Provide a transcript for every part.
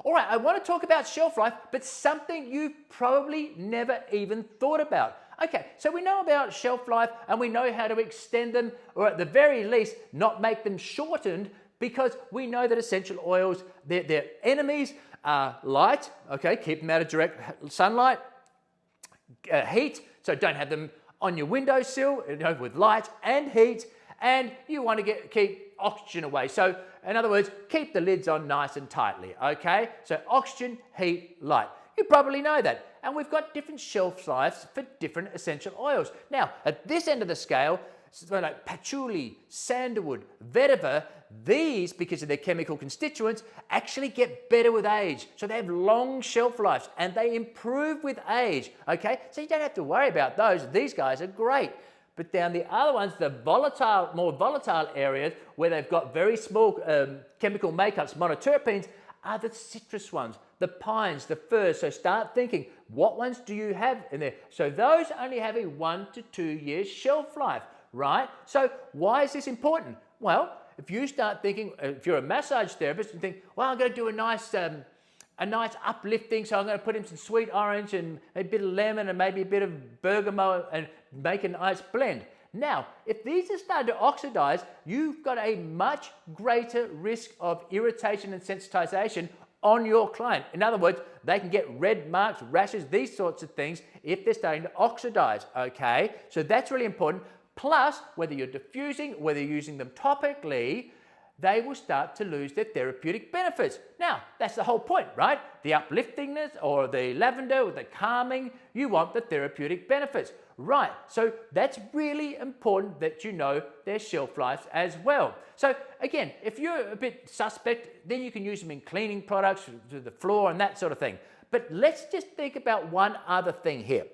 All right, I want to talk about shelf life, but something you've probably never even thought about. Okay, so we know about shelf life and we know how to extend them, or at the very least, not make them shortened, because we know that essential oils, their enemies are light, okay, keep them out of direct sunlight, heat, so don't have them on your windowsill, with light and heat, and you want to keep oxygen away. So in other words, keep the lids on nice and tightly, okay? So oxygen, heat, light. You probably know that. And we've got different shelf lives for different essential oils. Now, at this end of the scale, like patchouli, sandalwood, vetiver, these, because of their chemical constituents, actually get better with age. So they have long shelf lives and they improve with age, okay? So you don't have to worry about those. These guys are great. But down the other ones, the volatile, more volatile areas where they've got very small chemical makeups, monoterpenes, are the citrus ones, the pines, the firs. So start thinking, what ones do you have in there? So those only have a 1 to 2 year shelf life, right? So why is this important? Well, if you start thinking, if you're a massage therapist and think, well, I'm going to do a nice uplifting, so I'm going to put in some sweet orange and a bit of lemon and maybe a bit of bergamot and make a nice blend. Now, if these are starting to oxidize, you've got a much greater risk of irritation and sensitization on your client. In other words, they can get red marks, rashes, these sorts of things if they're starting to oxidize, okay? So that's really important. Plus, whether you're diffusing, whether you're using them topically, they will start to lose their therapeutic benefits. Now, that's the whole point, right? The upliftingness or the lavender or the calming, you want the therapeutic benefits. Right, so that's really important that you know their shelf lives as well. So again, if you're a bit suspect, then you can use them in cleaning products, to the floor and that sort of thing. But let's just think about one other thing here.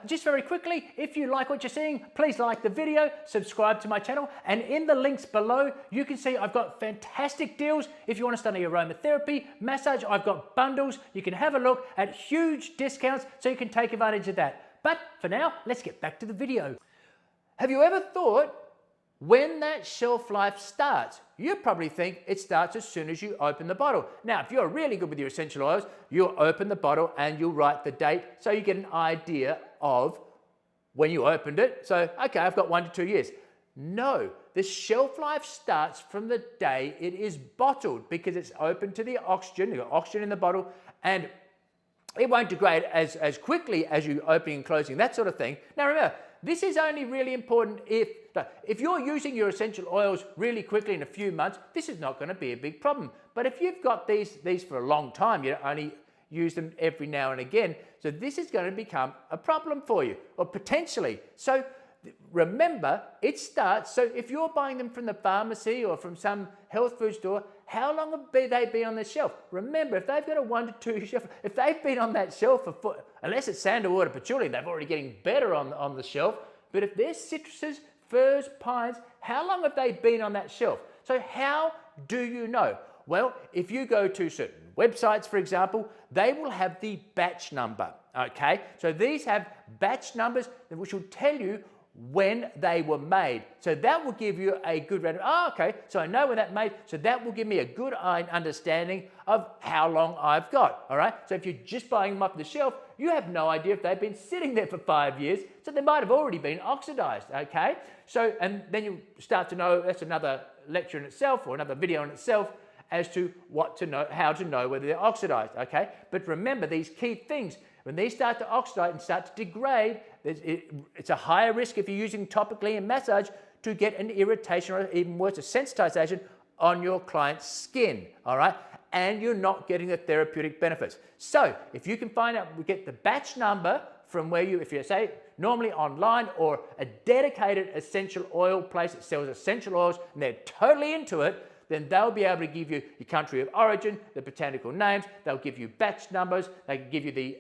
Just very quickly, if you like what you're seeing, please like the video, subscribe to my channel, and in the links below, you can see I've got fantastic deals. If you want to study aromatherapy, massage, I've got bundles. You can have a look at huge discounts so you can take advantage of that. But for now, let's get back to the video. Have you ever thought when that shelf life starts? You probably think it starts as soon as you open the bottle. Now, if you're really good with your essential oils, you'll open the bottle and you'll write the date so you get an idea of when you opened it. So, okay, I've got 1 to 2 years. No, the shelf life starts from the day it is bottled because it's open to the oxygen. You've got oxygen in the bottle and it won't degrade as quickly as you opening and closing, that sort of thing. Now remember, this is only really important if you're using your essential oils really quickly in a few months, this is not going to be a big problem. But if you've got these for a long time, you only use them every now and again, so this is going to become a problem for you, or potentially. So remember, it starts, so if you're buying them from the pharmacy or from some health food store, how long have they been on the shelf? Remember, if they've got a 1 to 2 year shelf, if they've been on that shelf unless it's sandalwood or patchouli, they're already getting better on the shelf. But if they're citruses, firs, pines, how long have they been on that shelf? So how do you know? Well, if you go to certain websites, for example, they will have the batch number, okay? So these have batch numbers which will tell you when they were made. So that will give you a good random, okay, so I know when that made, so that will give me a good understanding of how long I've got, all right? So if you're just buying them off the shelf, you have no idea if they've been sitting there for 5 years, so they might have already been oxidized, okay? So, and then you start to know, that's another lecture in itself or another video in itself, as to what to know, how to know whether they're oxidized, okay? But remember these key things. When they start to oxidize and start to degrade, it's a higher risk if you're using topically and massage to get an irritation or even worse, a sensitization on your client's skin, all right? And you're not getting the therapeutic benefits. So if you can find out, we get the batch number from where you, if you say normally online or a dedicated essential oil place that sells essential oils and they're totally into it, then they'll be able to give you your country of origin, the botanical names, they'll give you batch numbers, they can give you the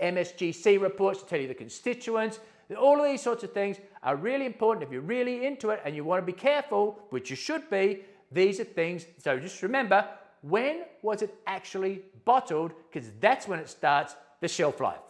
MSGC reports to tell you the constituents. All of these sorts of things are really important if you're really into it and you want to be careful, which you should be. These are things, so just remember, when was it actually bottled? Because that's when it starts the shelf life.